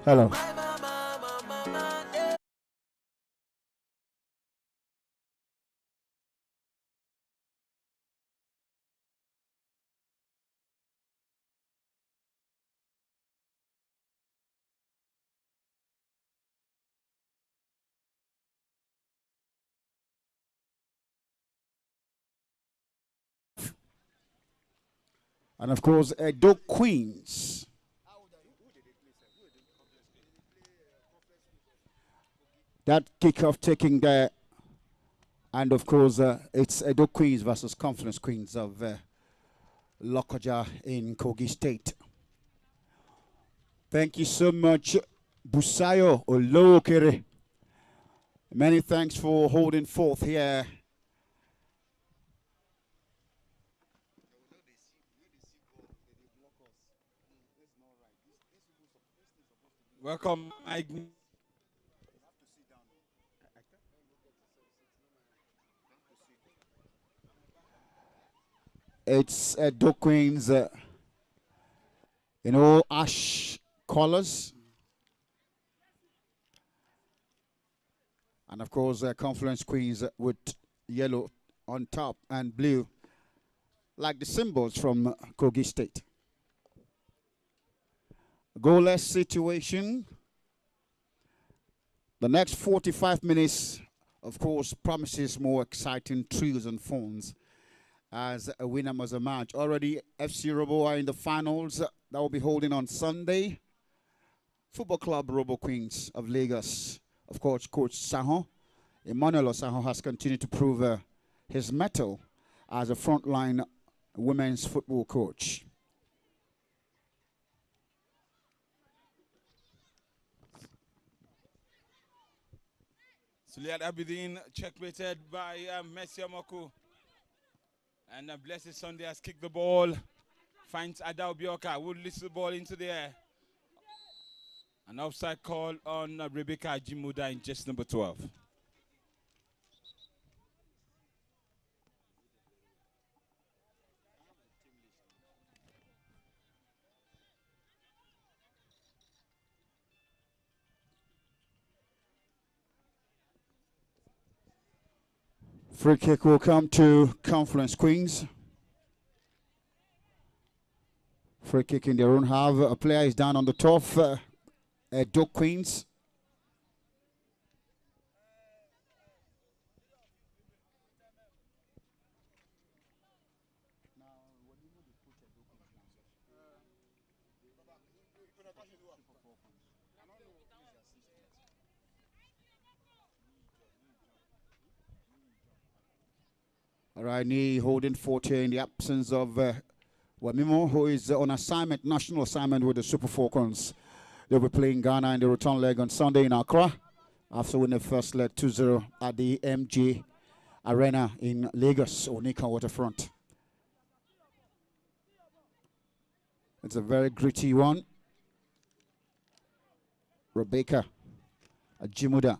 Hello. And of course, EDO Queens. That kickoff taking there. And of course, it's EDO Queens versus Confluence Queens of Lokoja in Kogi State. Thank you so much, Busayo Olokere. Many thanks for holding forth here. Welcome, Mike. It's EDO Queens, ash colors. And of course, Confluence Queens with yellow on top and blue, like the symbols from Kogi State. Goalless situation. The next 45 minutes, of course, promises more exciting thrills and phones as a winner must emerge. Already, FC Robo are in the finals that will be holding on Sunday. Football Club Robo Queens of Lagos. Of course, Coach Sahon, Emmanuel Sahon, has continued to prove his mettle as a frontline women's football coach. Suliat Abidin checkmated by Messi Moku. And Blessed Sunday has kicked the ball. Finds Adao Bioka. Would list the ball into the air. An offside call on Rebecca Jimuda in just number 12. Free kick will come to Confluence Queens. Free kick in their own half. A player is down on the turf. EDO Queens. All right, Ni holding fort here in the absence of Wamimo, who is on assignment, national assignment with the Super Falcons. They'll be playing Ghana in the return leg on Sunday in Accra after winning the first leg 2-0 at the MJ Arena in Lagos, Onika Waterfront. It's a very gritty one. Rebecca Ajimuda.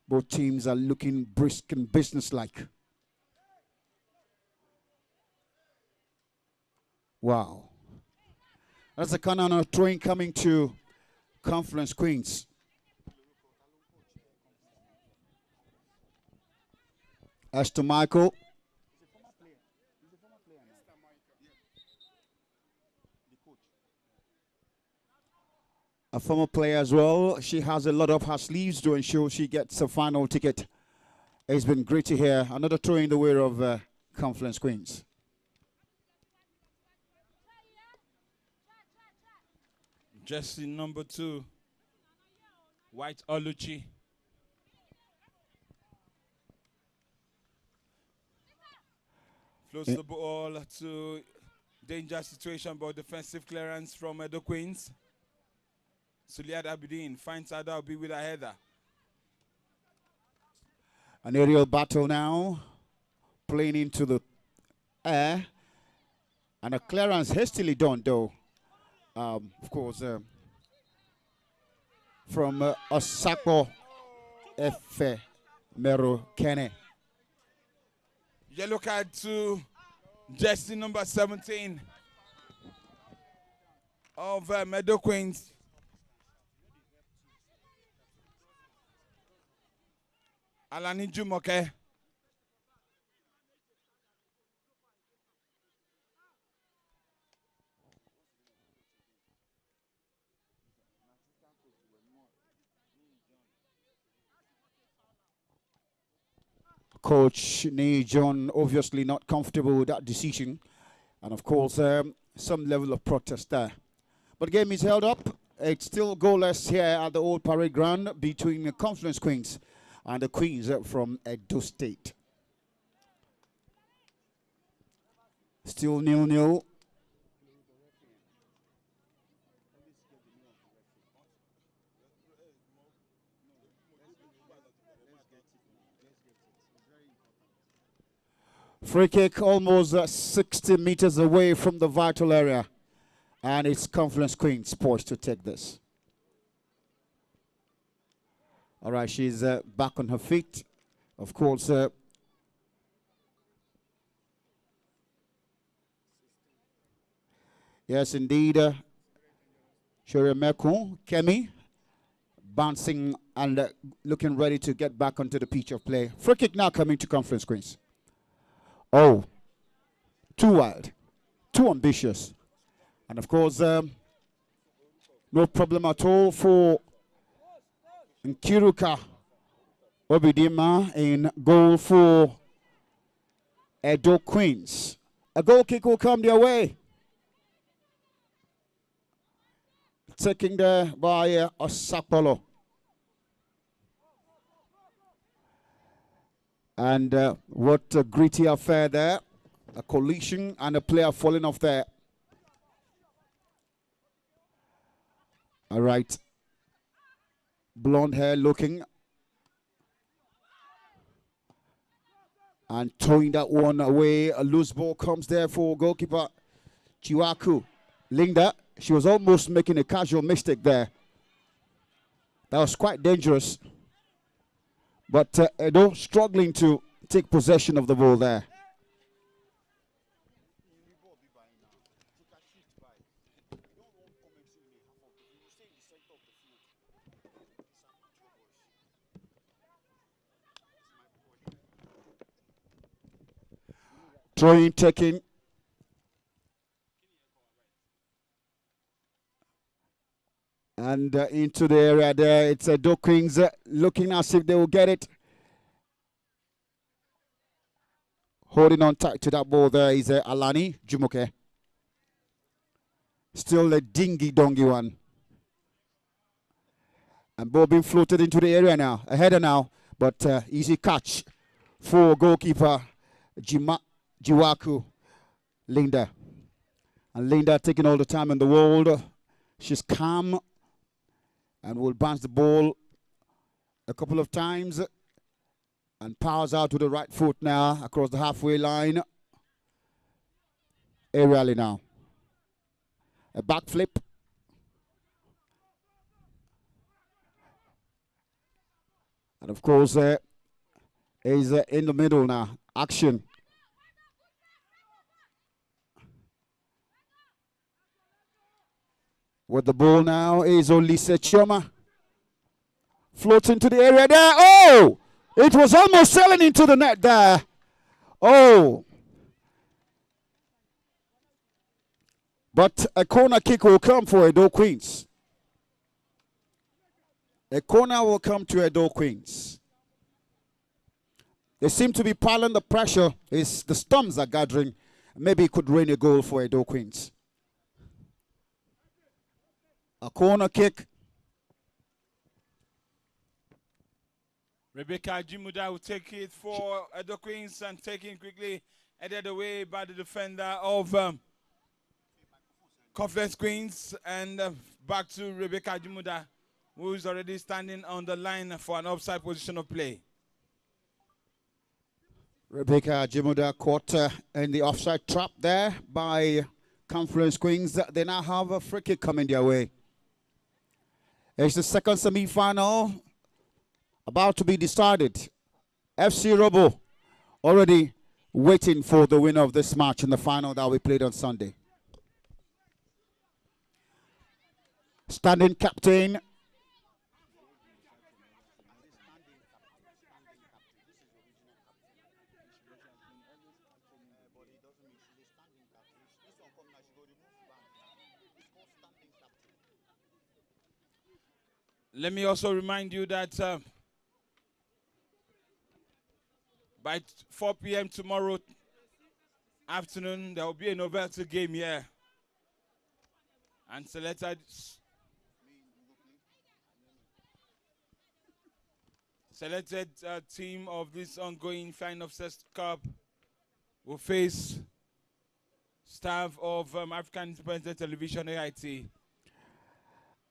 Both teams are looking brisk and businesslike. Wow. That's a corner throwing coming to Confluence Queens. As to Michael. A former player as well. She has a lot of her sleeves to ensure she gets a final ticket. It's been great to hear. Another throw in the way of Confluence Queens. Jersey number 2, White Oluchi. Close the ball to danger situation, but defensive clearance from Edo Queens. Suliat Abidin finds Adaobi with a header. An aerial battle now, playing into the air, and a clearance hastily done though. Of course, from Osako Efe Mero Kene. Yellow card to jersey number 17 of Edo Queens. Alani Jumoke. Coach Nee John obviously not comfortable with that decision, and of course some level of protest there. But the game is held up. It's still goalless here at the old parade ground between the Confluence Queens and the Queens from Edo State. Still 0-0. Free kick almost 60 meters away from the vital area. And it's Confluence Queens poised to take this. All right, she's back on her feet. Of course, yes, indeed. Shoremeko Kemi bouncing and looking ready to get back onto the pitch of play. Free kick now coming to Confluence Queens. Oh, too wild, too ambitious. And of course, no problem at all for Nkiruka Obidima in goal for Edo Queens. A goal kick will come their way. Taken there by Osapolo. And what a gritty affair there. A collision and a player falling off there. All right. Blonde hair looking. And throwing that one away. A loose ball comes there for goalkeeper Chiwaku. Linda, she was almost making a casual mistake there. That was quite dangerous. But Edo struggling to take possession of the ball there. Throwing, taking. And into the area there, it's Edo Queens looking as if they will get it. Holding on tight to that ball there is Alani Jumoke. Still a dingy-dongy one. And ball being floated into the area now, a header now, but easy catch for goalkeeper Jiwaku Linda. And Linda taking all the time in the world. She's calm and will bounce the ball a couple of times and powers out to the right foot now across the halfway line. Aerially now. A backflip. And of course, is in the middle now. Action. With the ball now is Olise Chioma. Floats into the area there. Oh! It was almost sailing into the net there. Oh. But a corner kick will come for Edo Queens. A corner will come to Edo Queens. They seem to be piling the pressure. The storms are gathering. Maybe it could rain a goal for Edo Queens. A corner kick. Rebecca Jimuda will take it for Edo Queens and take it quickly headed away by the defender of Confluence Queens, and back to Rebecca Jimuda, who is already standing on the line for an offside position of play. Rebecca Jimuda caught in the offside trap there by Confluence Queens. They now have a free kick coming their way. It's the second semi-final about to be decided. FC Robo already waiting for the winner of this match in the final that we played on Sunday. Standing captain. Let me also remind you that by 4 p.m. tomorrow afternoon, there will be a novelty game here. And selected team of this ongoing Fine Offset Cup will face staff of African Independent Television, AIT.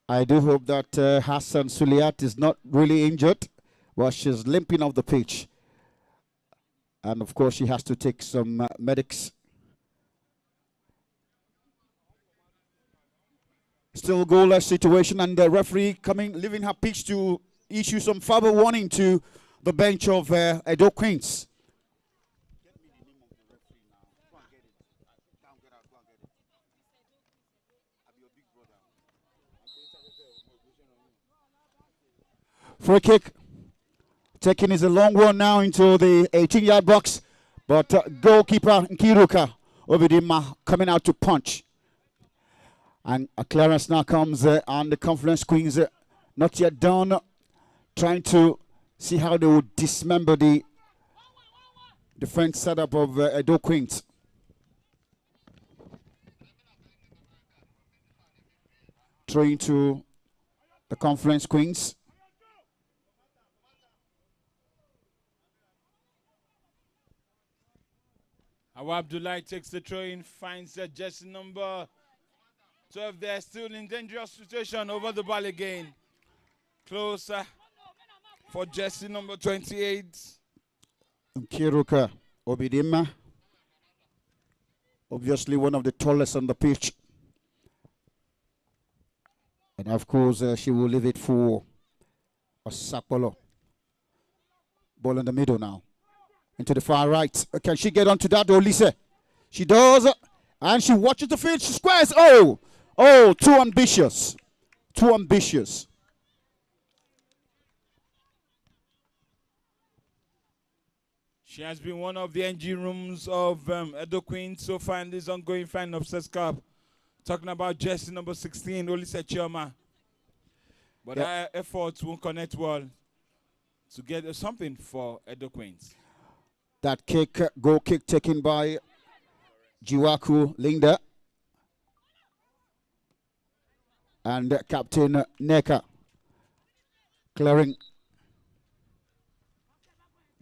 I do hope that Hassan Suliat is not really injured, but she's limping off the pitch. And of course, she has to take some medics. Still goalless situation, and the referee leaving her pitch to issue some further warning to the bench of EDO Queens. Free kick. Taking is a long one now into the 18-yard box, but goalkeeper Nkiruka Obidima coming out to punch. And a clearance now comes on the Confluence Queens, not yet done, trying to see how they will dismember the defense setup of EDO Queens. Throwing to the Confluence Queens. Awa Abdullah takes the throw in, finds the jersey number 12 there, still in dangerous situation over the ball again. Closer for jersey number 28. Nkiruka Obidima, obviously one of the tallest on the pitch. And of course, she will leave it for Osapolo. Ball in the middle now. Into the far right. Can she get onto that, Olise? She does. And she watches the field. She squares. Oh! Oh, too ambitious. Too ambitious. She has been one of the engine rooms of EDO Queens so far in this ongoing Fine Offset Cup. Talking about jersey number 16, Olise Chioma. But our efforts won't connect well to get something for EDO Queens. That kick, goal kick taken by Jiwaku Linda. And Captain Neka clearing.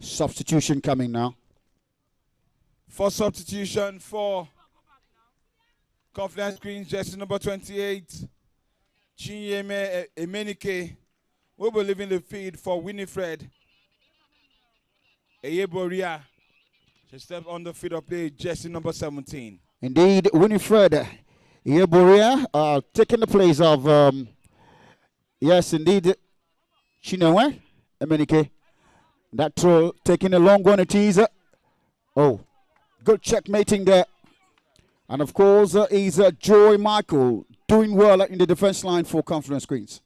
Substitution coming now. For substitution for Confluence Queens, jersey number 28, Chinyeme Emenike will be leaving the field for Winifred Eyeboria. She stepped on the field of play, jersey number 17. Indeed, Winifred Eyeboria taking the place of, yes, indeed, Chinewe Emenike. That throw taking a long one, it is. Oh, good checkmating there. And of course, is Joy Michael doing well in the defense line for Confluence Queens.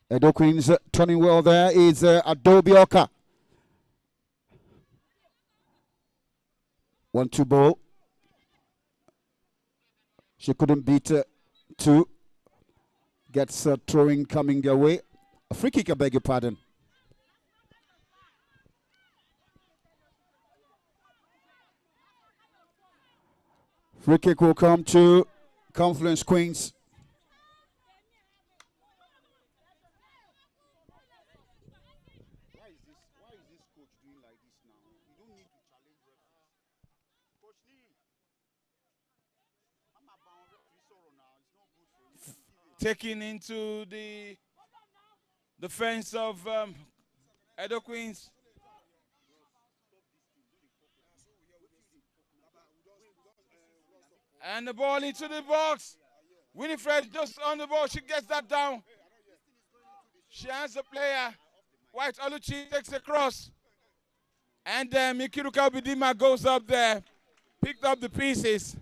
EDO Queens turning well there is Adobe Oka. 1-2 ball. She couldn't beat two. Gets throwing coming their way. A free kick, I beg your pardon. Free kick will come to Confluence Queens. Why is this coach doing like this now? You don't need taken into the defense of Edo Queens. And the ball into the box. Winifred just on the ball. She gets that down. She has the player. White Oluchi takes a cross. And Mikiruka Bidima goes up there. Picked up the pieces.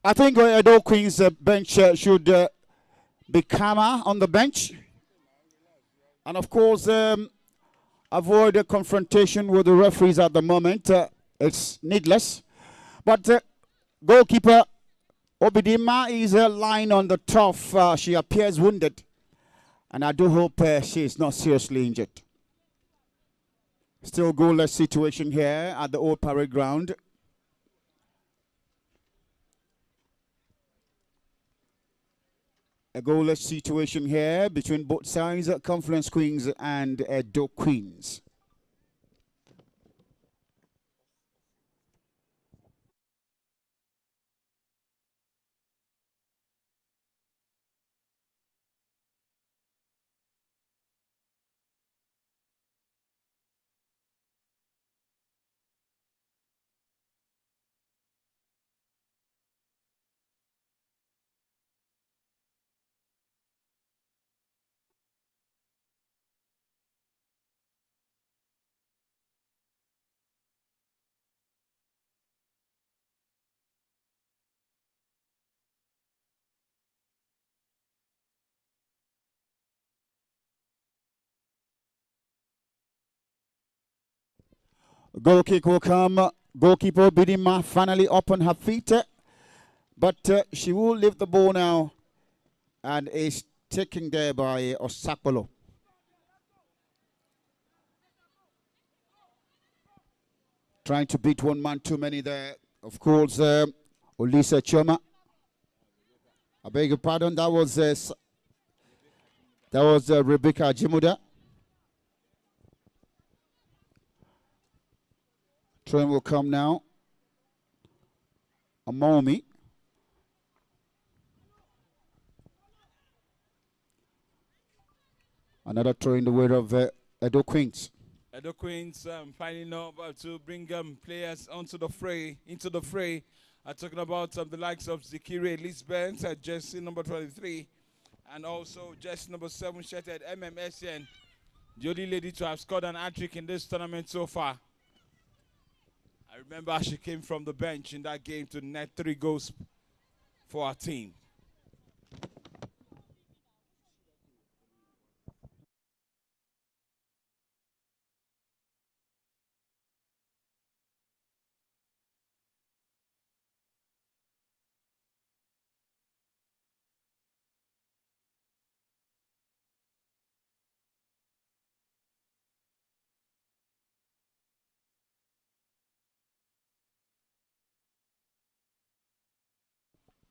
I think Edo Queen's bench should be calmer on the bench. And of course, avoid a confrontation with the referees at the moment. It's needless. But goalkeeper Obidima is lying on the turf. She appears wounded. And I do hope she is not seriously injured. Still goalless situation here at the Old Parade Ground. A goalless situation here between both sides, Confluence Queens and Edo Queens. Goal kick will come. Goalkeeper Bidima finally up on her feet. But she will leave the ball now. And is taken there by Osakpolo. Trying to beat one man too many there. Of course, Olisa Choma. I beg your pardon. That was Rebecca Jimuda. Train will come now. Amomi. Another throw in the way of Edo Queens. Edo Queens finding out to bring players into the fray. Talking about the likes of Zikiri Lisbeth, jersey number 23, and also jersey number 7, shirted MMSN. The only lady to have scored an hat-trick in this tournament so far. I remember she came from the bench in that game to net 3 goals for our team.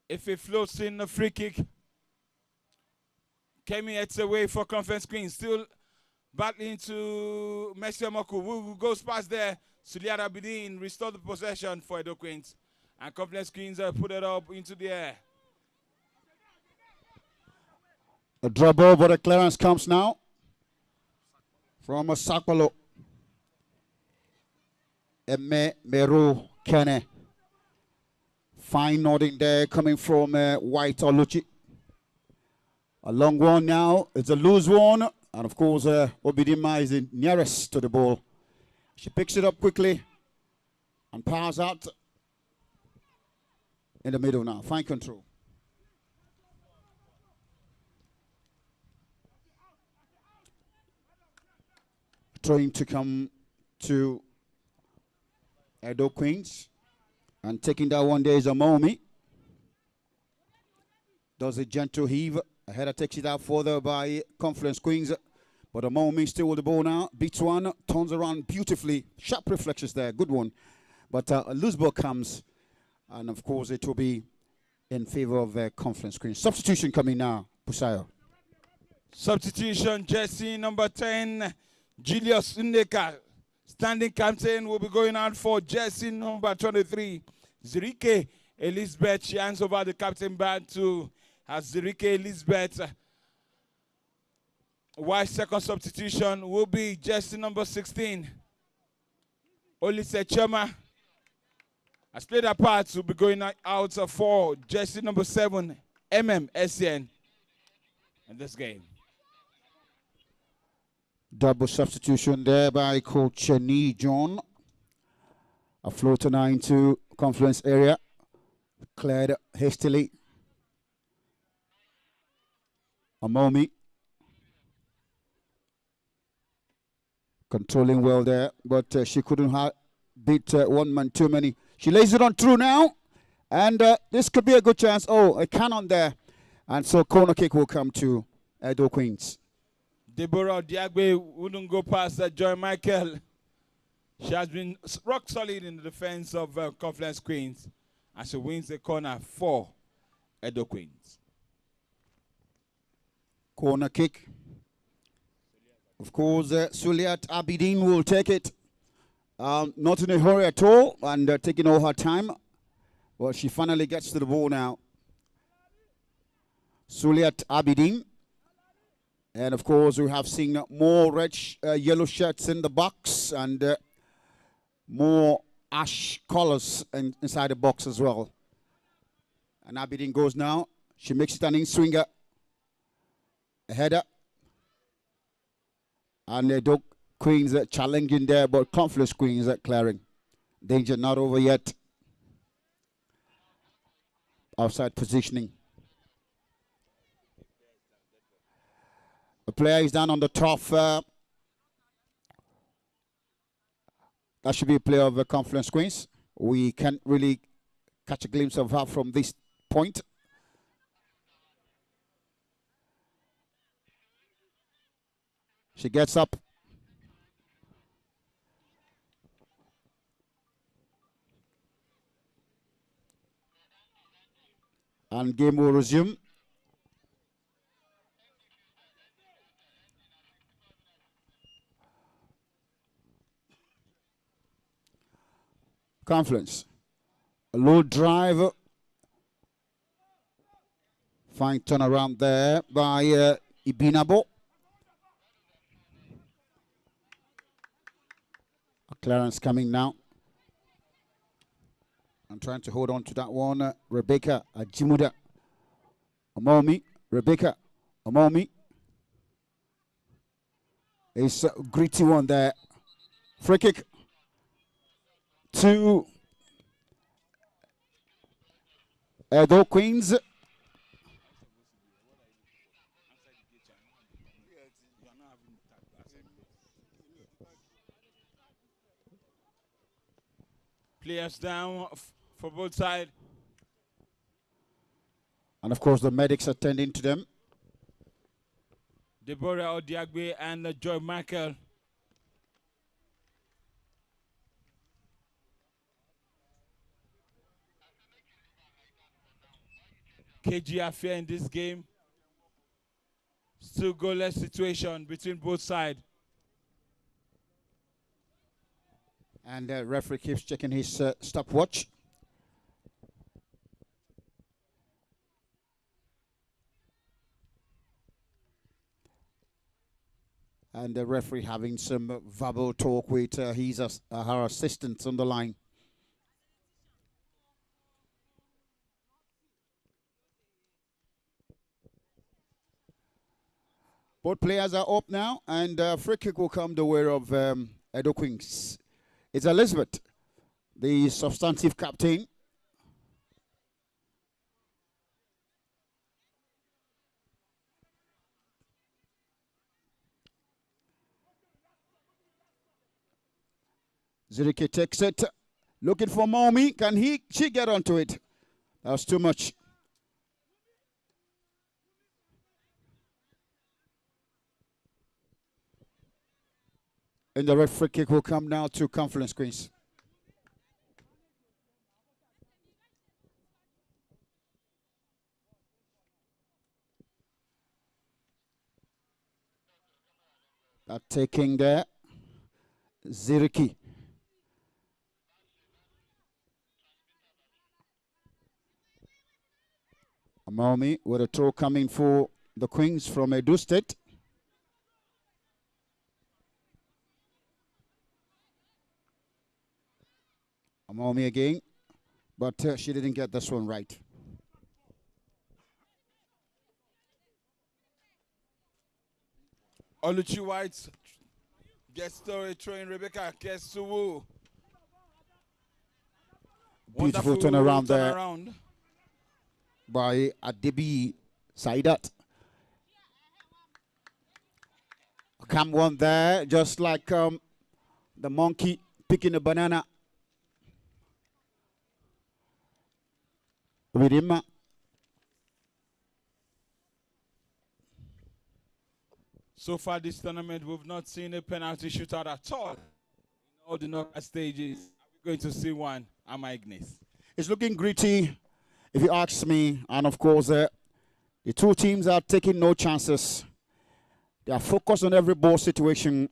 If it floats in the free kick, Kemi heads away for Conference Queen. Still battling to Messi Moku, who goes past there. Suliara Bidin restore the possession for Edo Queens. And Conference Queens put it up into the air. A drop ball, but a clearance comes now from Sakpolo. Emme Meru Kene. Fine nodding there coming from White Oluchi. A long one now. It's a loose one. And of course, Obidima is the nearest to the ball. She picks it up quickly and powers out in the middle now. Fine control. Trying to come to Edo Queens. And taking that one there is Amomi. Does a gentle heave. A header takes it out further by Confluence Queens. But Amomi still with the ball now. Beats one. Turns around beautifully. Sharp reflections there. Good one. But a loose ball comes. And of course it will be in favor of Confluence Queens. Substitution coming now. Pusayo. Substitution, jersey number 10. Julius Undeka Standing captain will be going out for jersey number 23, Zirike Elizabeth. She hands over the captain badge to Zirike Elizabeth. While second substitution will be jersey number 16, Olise Chema. Has played a part to be going out for jersey number 7, SCN, in this game. Double substitution there by Coach Nee John. A floater now into Confluence area. Cleared hastily. Amomi. Controlling well there, but she couldn't beat one man too many. She lays it on through now. And this could be a good chance. Oh, a cannon there. And so corner kick will come to Edo Queens. Deborah Diagbe wouldn't go past Joy Michael. She has been rock solid in the defense of Confluence Queens. And she wins the corner for Edo Queens. Corner kick. Of course, Suliat Abidin will take it. Not in a hurry at all, and taking all her time. Well, she finally gets to the ball now. Suliat Abidin. And of course, we have seen more red, yellow shirts in the box, and more ash colors inside the box as well. And Abidin goes now. She makes it an in-swinger. A header. And the Edo Queens challenging there, but Confluence Queens clearing. Danger not over yet. Outside positioning. The player is down on the turf. That should be a player of Confluence Queens. We can't really catch a glimpse of her from this point. She gets up. And game will resume. Confluence. A low drive. Fine turnaround there by Ibinabo. Clarence coming now. I'm trying to hold on to that one. Rebecca Ajimuda. Amomi. Rebecca Amomi. It's a gritty one there. Free kick to Edo Queens. Players down for both sides. And of course the medics attending to them. Deborah Odiagbe and Joy Michael. KG affair in this game. Still goalless situation between both sides. And the referee keeps checking his stopwatch. And the referee having some verbal talk with her assistant on the line. Both players are up now, and free kick will come the way of Edo Queens. It's Elizabeth, the substantive captain. Zirike takes it, looking for Momi. Can she get onto it? That was too much. And the red free kick will come now to Confluence Queens. That taking there. Ziriki. Amaomi with a throw coming for the Queens from Edo State. Amaomi again, but she didn't get this one right. Oluchi White gets to throwing Rebecca, gets to Wu. Beautiful turnaround there by Adebi Saidat. Come one there, just like the monkey picking a banana. With him. So far this tournament, we've not seen a penalty shootout at all. In all the knockout stages, we're going to see one. Am I Ignis? It's looking gritty, if you ask me. And of course, the two teams are taking no chances. They are focused on every ball situation,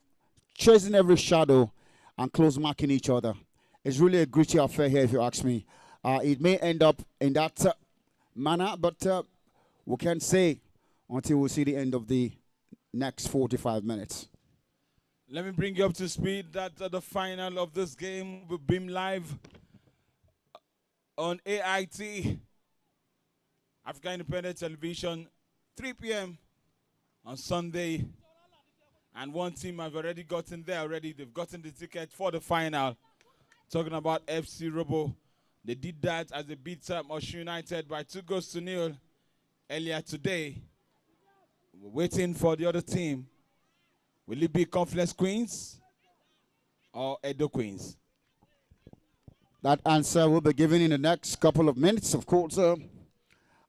chasing every shadow, and close marking each other. It's really a gritty affair here, if you ask me. It may end up in that manner, but we can't say until we see the end of the next 45 minutes. Let me bring you up to speed that the final of this game will beam live on AIT, Africa Independent Television, 3 p.m. on Sunday. And one team have already gotten there already. They've gotten the ticket for the final. Talking about FC Robo. They did that as they beat Osun United by 2-0 earlier today. We're waiting for the other team. Will it be Confluence Queens or Edo Queens? That answer will be given in the next couple of minutes, of course.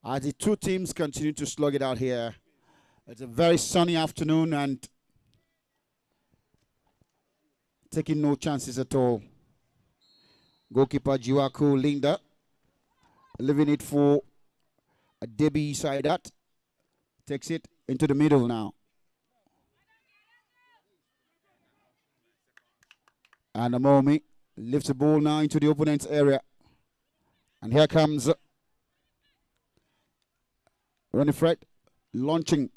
As the two teams continue to slug it out here. It's a very sunny afternoon and taking no chances at all. Goalkeeper Jiwaku Linda leaving it for a Debbie Saidat. Takes it into the middle now. And Amomi lifts the ball now into the opponent's area. And here comes Renifred launching.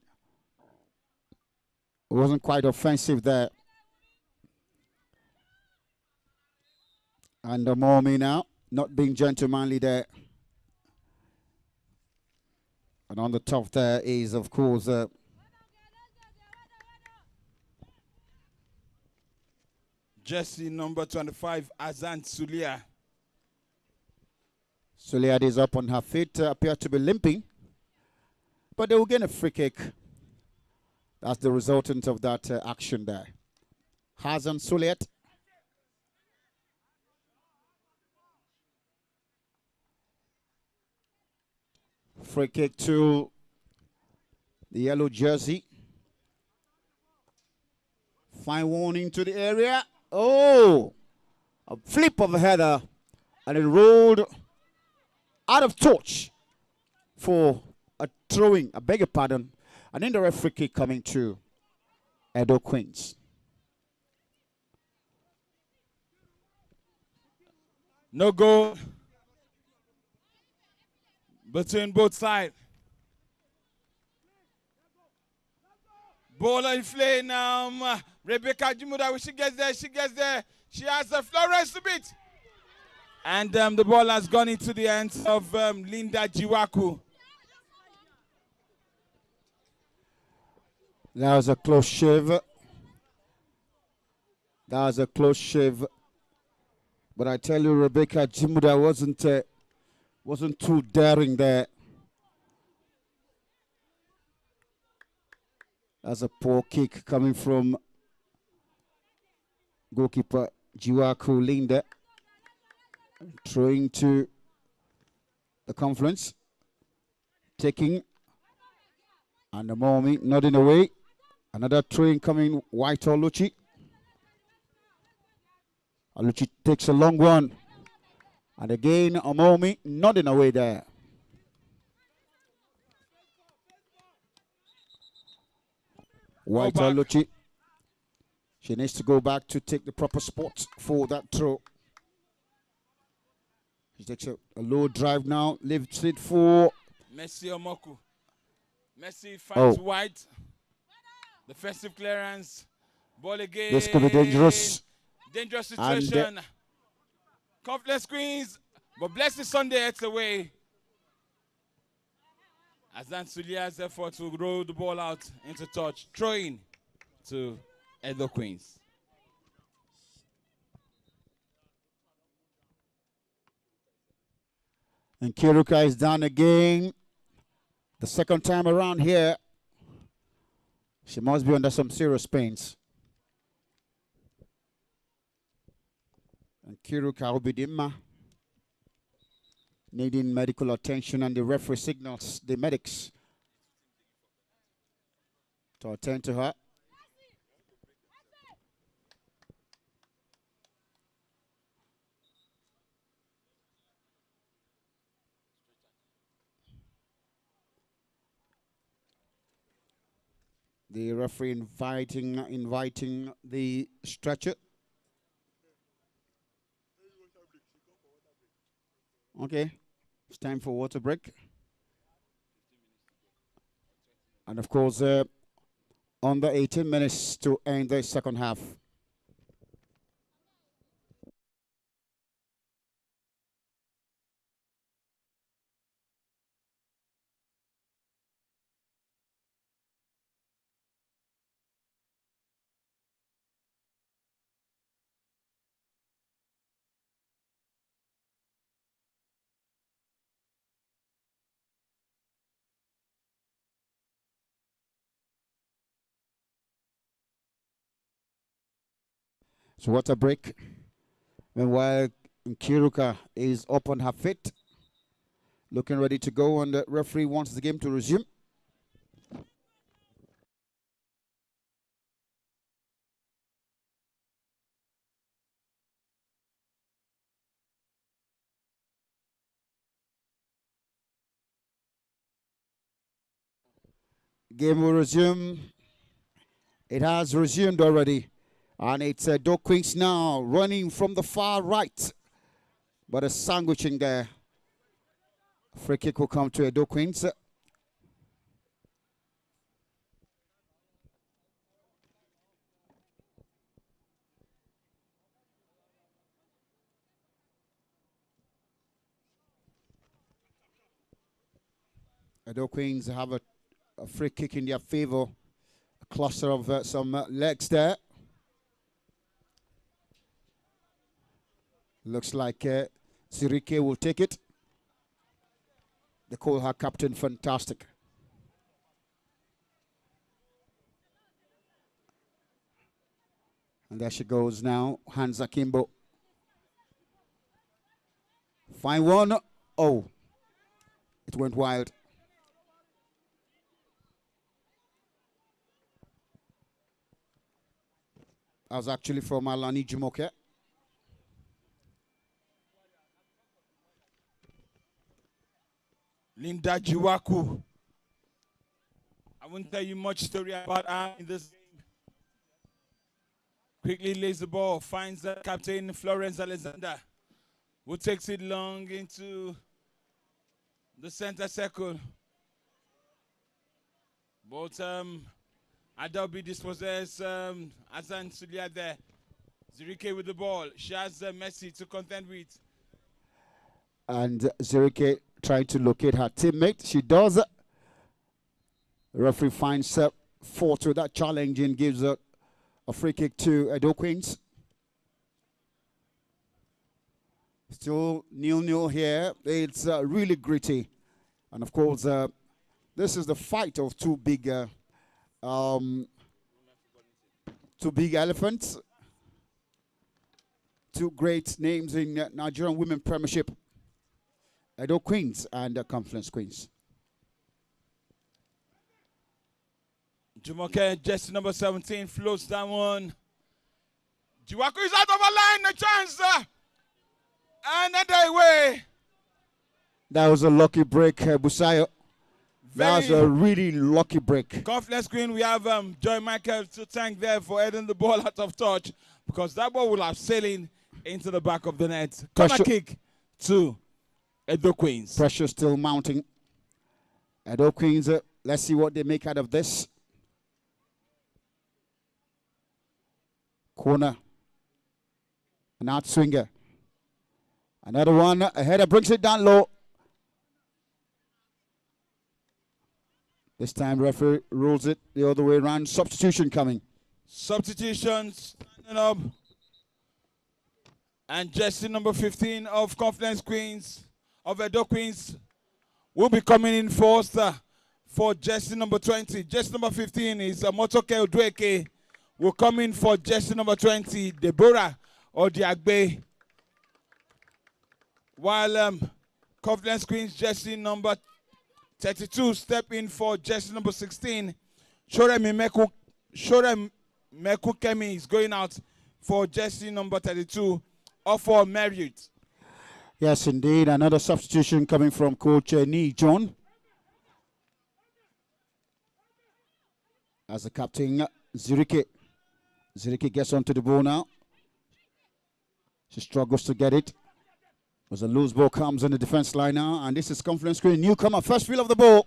It wasn't quite offensive there. And Amomi now not being gentlemanly there. And on the top there is, of course, jersey number 25, Azan Sulia. Sulia is up on her feet, appears to be limping. But they will get a free kick. That's the resultant of that action there. Hazan Suliat. Free kick to the yellow jersey. Fine warning to the area. Oh, a flip of a header. And it rolled out of touch for a throwing, I beg your pardon. An indirect free kick coming to Edo Queens. No goal between both sides. Ball in play now. Rebecca Jimuda, when she gets there, She has a Florence to beat. And the ball has gone into the hands of Linda Jiwaku. That was a close shave. That was a close shave. But I tell you, Rebecca Jimuda wasn't too daring there. That's a poor kick coming from goalkeeper Jiwaku Linda. Throwing to the Confluence. Taking. And the Momi nodding away. Another throwing coming, White Oluchi. Oluchi takes a long one. And again, Omomi nodding away there. White Oluchi. She needs to go back to take the proper spot for that throw. She takes a low drive now, lifts it for Messi Omoku. Messi finds White. Defensive clearance. Ball again. This could be dangerous. Dangerous situation. Confluence squeeze. But Blessed Sunday heads away. Azan Sulia's effort to roll the ball out into touch. Throwing to Edo Queens. And Kiruka is down again. The second time around here. She must be under some serious pains. And Kiruka Obidima needing medical attention, and the referee signals the medics to attend to her. The referee inviting the stretcher. Okay, it's time for water break. And of course, under 18 minutes to end the second half. So water break. Meanwhile, Kiruka is up on her feet, looking ready to go, and the referee wants the game to resume. Game will resume. It has resumed already. And it's Edo Queens now running from the far right. But a sandwiching there. Free kick will come to Edo Queens. Edo Queens have a free kick in their favor. A cluster of some legs there. Looks like Sirike will take it. They call her Captain Fantastic. And there she goes now, Hansa Kimbo. Fine one. Oh, it went wild. That was actually from Alani Jumoke. Linda Jiwaku. I won't tell you much story about her in this game. Quickly lays the ball, finds the captain Florence Alexander, who takes it long into the center circle. But Adobe dispossess Azan Sulia there. Zirike with the ball. She has Messi to contend with. And Zirike trying to locate her teammate. She does. The referee finds fault with that challenge and gives a free kick to Edo Queens. Still 0-0 here. It's really gritty. And of course, this is the fight of two big elephants. Two great names in Nigerian Women Premiership. Edo Queens and Confluence Queens. Jumoke, jersey number 17, floats that one. Jiwaku is out of a line, a chance. Another way. That was a lucky break, Busayo. That's a really lucky break. Confluence Queen, we have Joy Michael to thank there for heading the ball out of touch, because that ball will have sailing into the back of the net. Corner kick to Edo Queens. Pressure still mounting. Edo Queens, let's see what they make out of this. Corner. An out swinger. Another one. A header brings it down low. This time referee rules it the other way around. Substitution coming. Substitutions standing up. And jersey number 15 of Confluence Queens, of Edo Queens, will be coming in first for jersey number 20. Jersey number 15 is Motoke Odweke. Will come in for jersey number 20, Deborah Odiagbe. While Confluence Queens jersey number 32 step in for jersey number 16. Shorem Meku Kemi is going out for jersey number 32, or for Marriott. Yes, indeed. Another substitution coming from Coach Nee John. As the captain, Zirike. Zirike gets onto the ball now. She struggles to get it. As a loose ball comes on the defense line now, and this is Confluence Queen newcomer, first feel of the ball,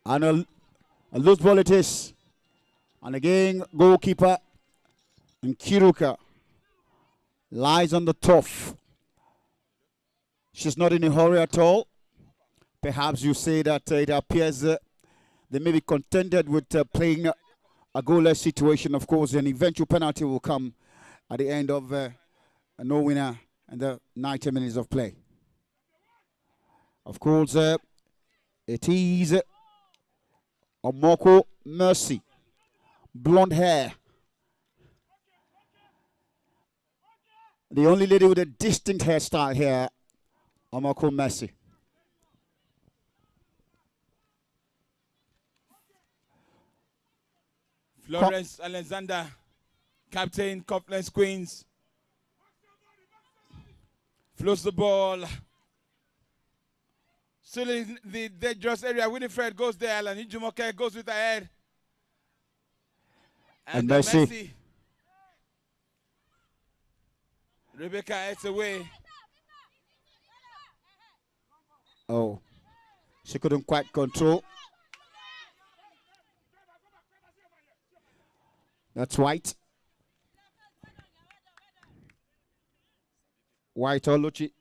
and a loose ball it is. And again, goalkeeper Nkiruka lies on the turf. She's not in a hurry at all. Perhaps you say that it appears they may be contented with playing a goalless situation. Of course, an eventual penalty will come at the end of a no winner and the 90 minutes of play. Of course, it is Omoko Mercy. Blonde hair. The only lady with a distinct hairstyle here, Omoko Mercy. Florence Alexander, captain, Confluence Queens. Floats the ball. Still in the dangerous area. Winifred goes there, and Ijumoke goes with her head. And Messi. Rebecca heads away. Oh, she couldn't quite control. That's White. White Oluchi.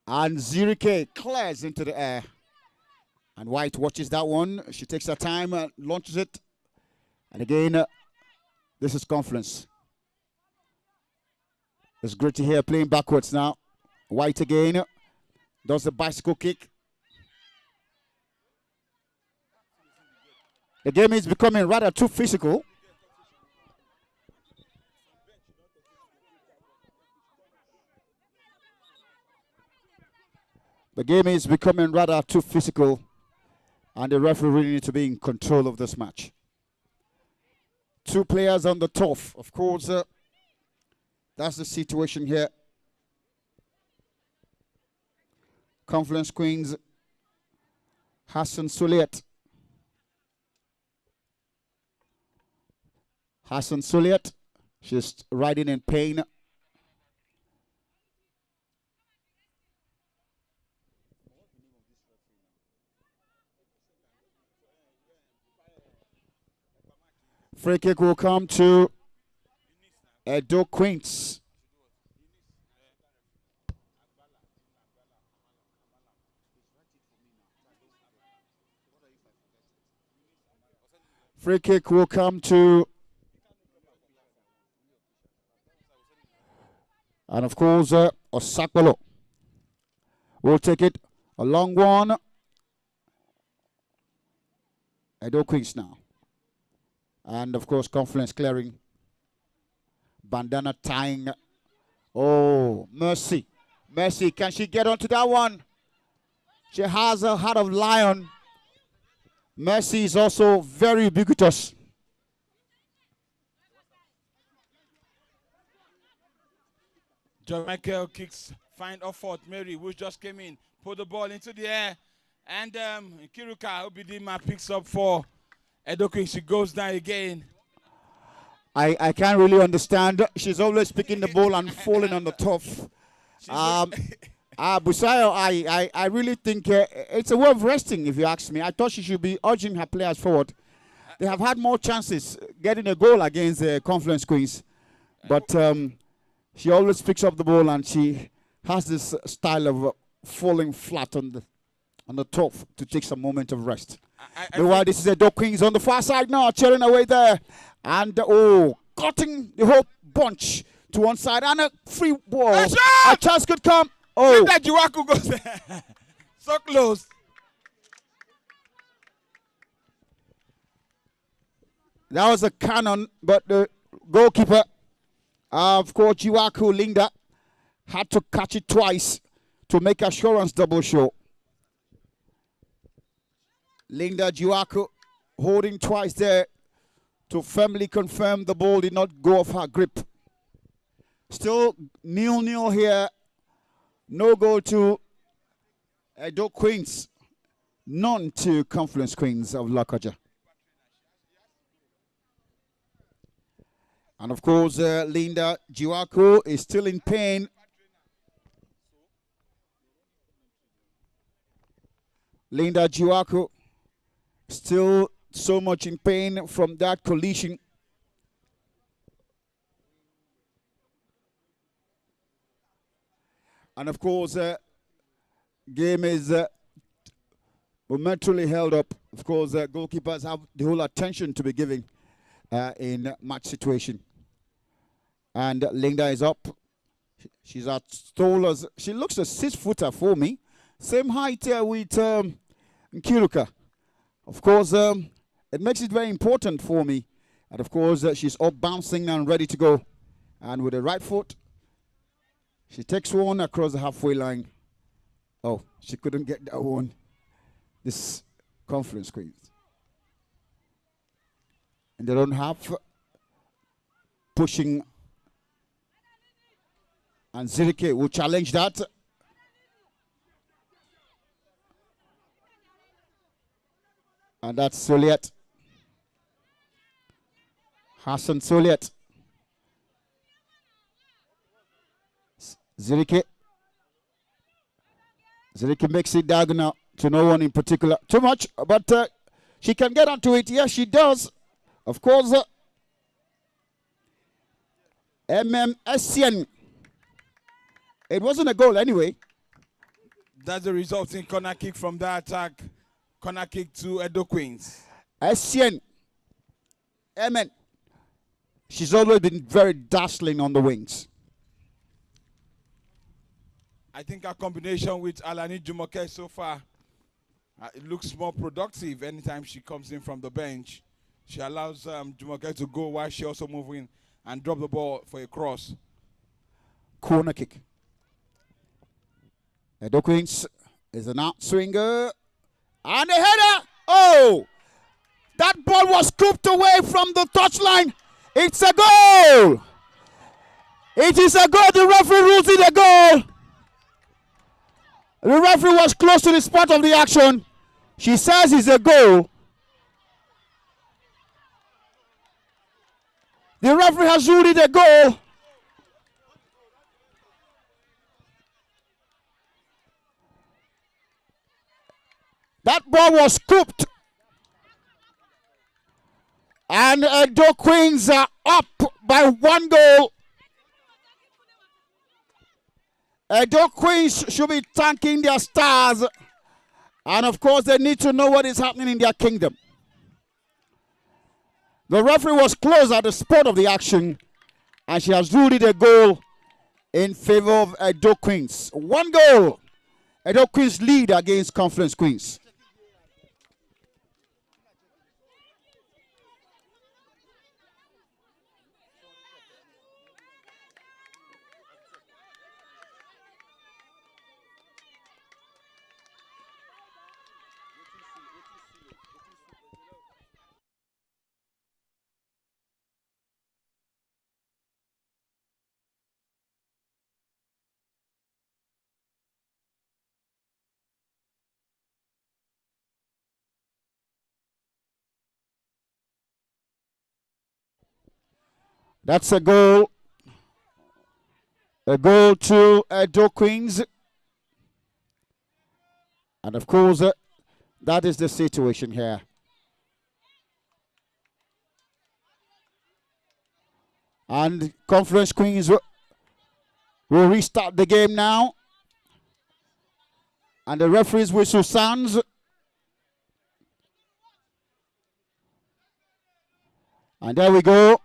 And Zirike clears into the air. And White watches that one. She takes her time and launches it. And again, this is Confluence. It's great to hear playing backwards now. White again. Does the bicycle kick. The game is becoming rather too physical. The game is becoming rather too physical, and the referee really needs to be in control of this match. Two players on the turf. Of course, that's the situation here. Confluence Queens, Hassan Suliat. Hassan Suliat, she's riding in pain. Free kick will come to Edo Queens. Free kick will come to, and of course, Osakpolo will take it. A long one. Edo Queens now. And of course, Confluence clearing. Bandana tying. Oh, Mercy. Mercy, can she get onto that one? She has a heart of lion. Mercy is also very ubiquitous. John Michael kicks, find Offort Mary, which just came in. Put the ball into the air. And Kiruka Obidima picks up for Edo Queen. She goes down again. I can't really understand. She's always picking the ball and falling on the turf. Busayo, I really think it's a way of resting, if you ask me. I thought she should be urging her players forward. They have had more chances getting a goal against Confluence Queens. But she always picks up the ball and she has this style of falling flat on the turf to take some moment of rest. Meanwhile, this is Edo Queens on the far side now, chilling away there. And, cutting the whole bunch to one side. And a free ball. A chance could come. Oh. That Juwaku goes there. So close. That was a cannon, but the goalkeeper, of course, Juwaku Linda, had to catch it twice to make assurance double show. Linda Juwaku holding twice there to firmly confirm the ball did not go off her grip. Still 0-0 here. No goal to Edo Queens. None to Confluence Queens of Lokoja. And of course, Linda Juwaku is still in pain. Linda Juwaku still so much in pain from that collision. And of course, game is momentarily held up. Of course, goalkeepers have the whole attention to be giving in match situation. And Linda is up. She's at Stollers. She looks a 6-footer for me. Same height with Kiruka. Of course, it makes it very important for me. And of course, she's up bouncing and ready to go. And with the right foot, she takes one across the halfway line. Oh, she couldn't get that one. This Confluence Queens. And they don't have pushing. And Zirike will challenge that. And that's Soliet. Hassan Soliet. Zirike. Zirike makes it diagonal to no one in particular. Too much, but she can get onto it. Yes, she does. Of course, MMSN. It wasn't a goal anyway. That's the resulting corner kick from that attack. Corner kick to Edo Queens. Essien. Amen. She's always been very dazzling on the wings. I think our combination with Alani Jumoke so far, it looks more productive anytime she comes in from the bench. She allows Jumoke to go while she also moves in and drop the ball for a cross. Corner kick. Edo Queens is an out swinger. And a header. Oh! That ball was scooped away from the touchline. It's a goal. It is a goal. The referee rules it a goal. The referee was close to the spot of the action. She says it's a goal. The referee has ruled it a goal. That ball was scooped. And Edo Queens are up by 1 goal. Edo Queens should be thanking their stars. And of course, they need to know what is happening in their kingdom. The referee was close at the spot of the action. And she has ruled it a goal in favor of Edo Queens. 1 goal. Edo Queens lead against Confluence Queens. That's a goal. A goal to Edo Queens. And of course, that is the situation here. And Conference Queens will restart the game now. And the referee's whistle sounds. And there we go.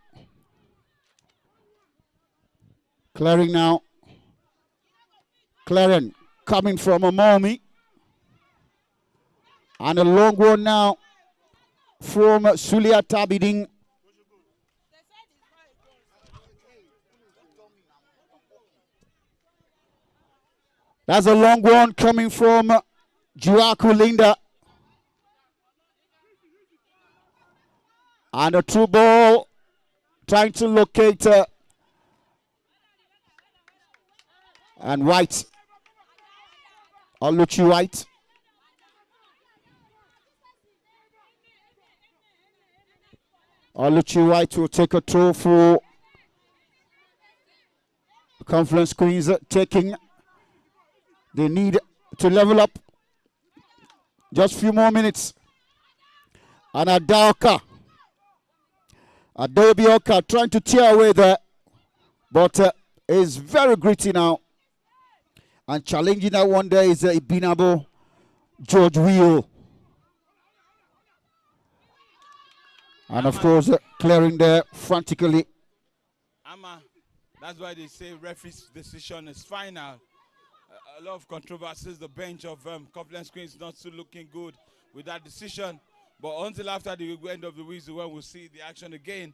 Clearing now. Clearing coming from Amomi. And a long one now from Sulia Tabiding. That's a long one coming from Juaku Linda. And a true ball trying to locate and White. Oluchi White. Oluchi White will take a throw for Confluence Queens, taking the need to level up. Just a few more minutes. And Adobioka trying to tear away there, but is very gritty now. And challenging that one there is Ibinabo George Wheel. And of course, clearing there frantically. That's why they say referee's decision is final. A lot of controversies. The bench of Confluence Queens not still looking good with that decision. But until after the end of the whistle, when we'll see the action again,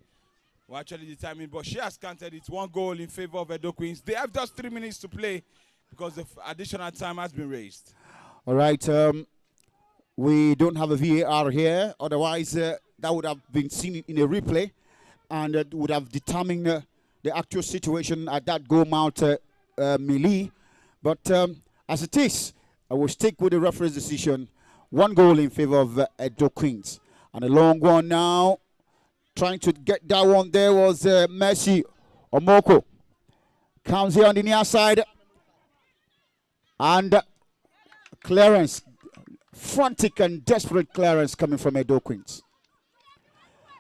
we'll actually determine. But she has counted it 1 goal in favor of Edo Queens. They have just 3 minutes to play because the additional time has been raised. All right. We don't have a VAR here. Otherwise, that would have been seen in a replay and would have determined the actual situation at that goal mount melee. But as it is, I will stick with the referee's decision. 1 goal in favor of Edo Queens. And a long one now. Trying to get that one there was Mercy Omoko. Comes here on the near side. And clearance. Frantic and desperate clearance coming from Edo Queens.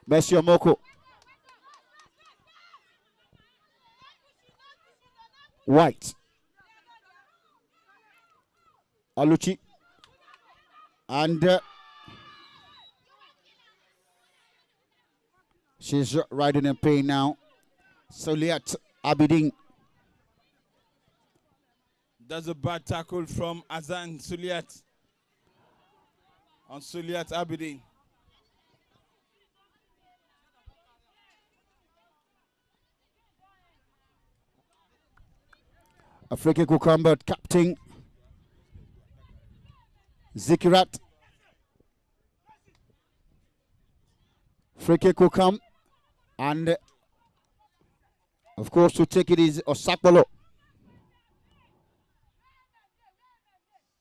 Mercy Omoko. White. Aluchi. And she's riding in pain now. Soliat Abidin. That's a bad tackle from Azan Suliat on Suliat Abidin. Afrika Kukumba captain Zikirat. Freke Kukam. And of course to take it is Osakpolo.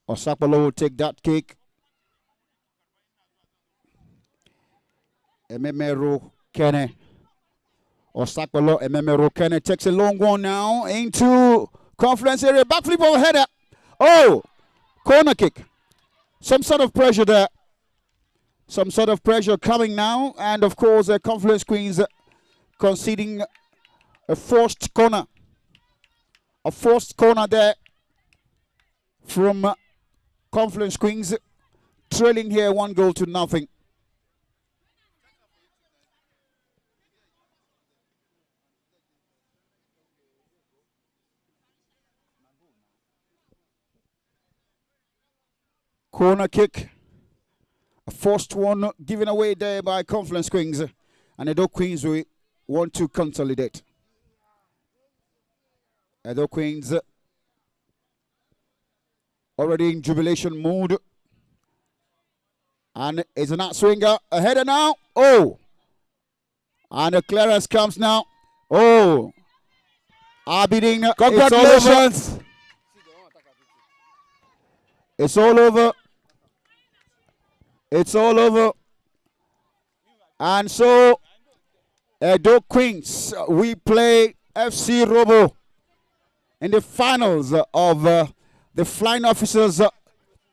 Osakpolo will take that kick. Ememero Kene. Osakpolo Ememero Kene takes a long one now into Confluence area. Backflip overheader. Oh! Corner kick. Some sort of pressure there. Some sort of pressure coming now. And of course, Confluence Queens conceding a forced corner. A forced corner there from Confluence Queens. Trailing here 1 goal to nothing. Corner kick. A forced one given away there by Confluence Queens. And Edo Queens will want to consolidate. Edo Queens already in jubilation mood. And it's an outswinger. A header now. Oh. And a clearance comes now. Oh. Abidin. Congratulations. It's all over. It's all over. And so Edo Queens, we play FC Robo in the finals of the Flying Officers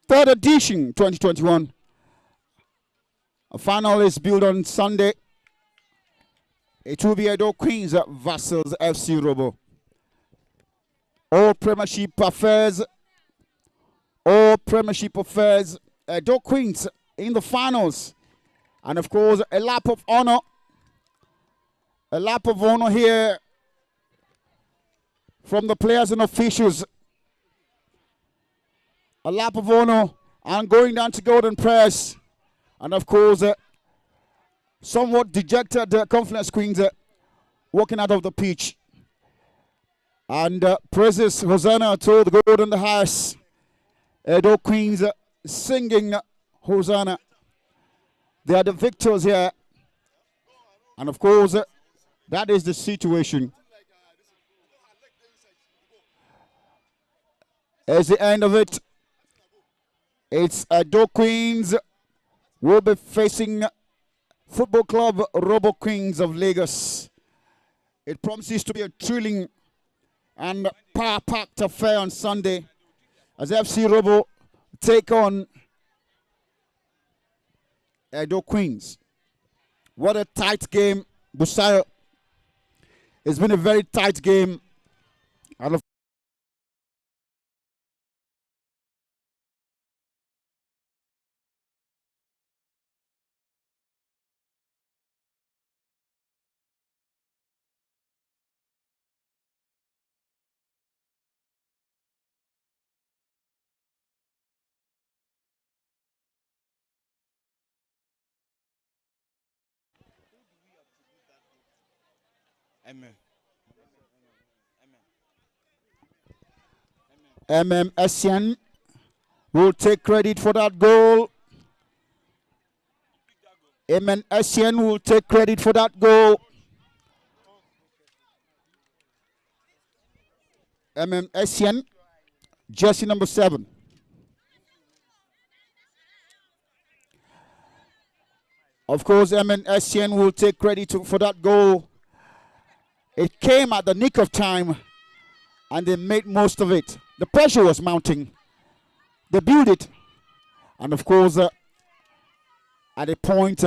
third edition 2021. A final is built on Sunday. It will be Edo Queens versus FC Robo. All Premiership affairs, Edo Queens in the finals. And of course, a lap of honor here from the players and officials. A lap of honor and going down to Golden Press. And of course, somewhat dejected Confluence Queens walking out of the pitch. And praises Hosanna to the God in the highest. Edo Queens singing Hosanna. They are the victors here. And of course, that is the situation. As the end of it, it's Edo Queens will be facing Football Club Robo Queens of Lagos. It promises to be a thrilling and power-packed affair on Sunday as FC Robo take on Edo Queens. What a tight game, Busayo. It's been a very tight game. And of Amen. Essien will take credit for that goal. Essien will take credit for that goal. Essien, jersey number 7. Of course, Essien will take credit for that goal. It came at the nick of time, and they made most of it. The pressure was mounting. They built it. And of course, at a point,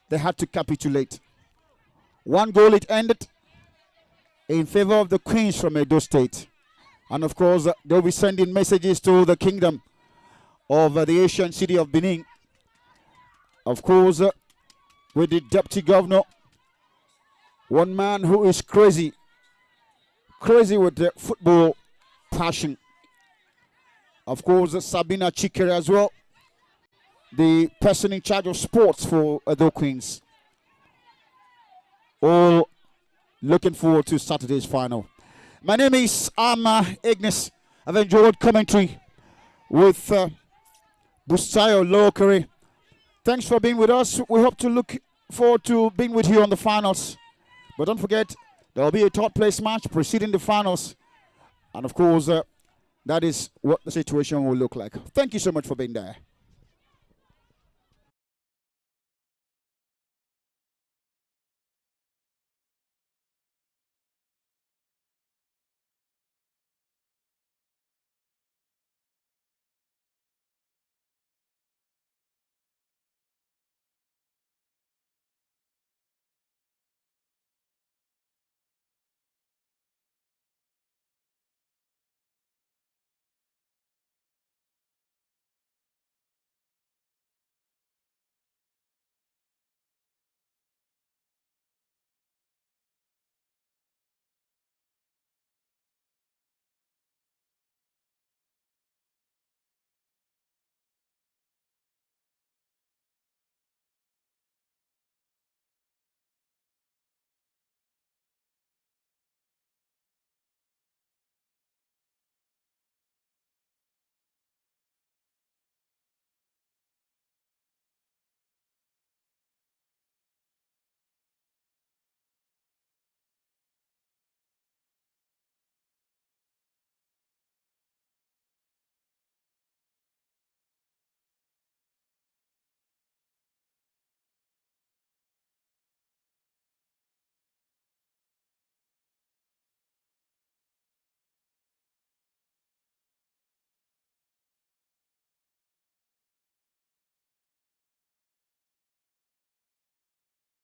they had to capitulate. 1 goal it ended in favor of the Queens from Edo State. And of course, they'll be sending messages to the kingdom of the Asian city of Benin. Of course, with the deputy governor, one man who is crazy with the football passion. Of course, Sabina Chikere as well, the person in charge of sports for Edo Queens. All looking forward to Saturday's final. My name is Ignis. I've enjoyed commentary with Busayo Lokere. Thanks for being with us. We hope to look forward to being with you on the finals. But don't forget, there will be a third place match preceding the finals. And of course, that is what the situation will look like. Thank you so much for being there.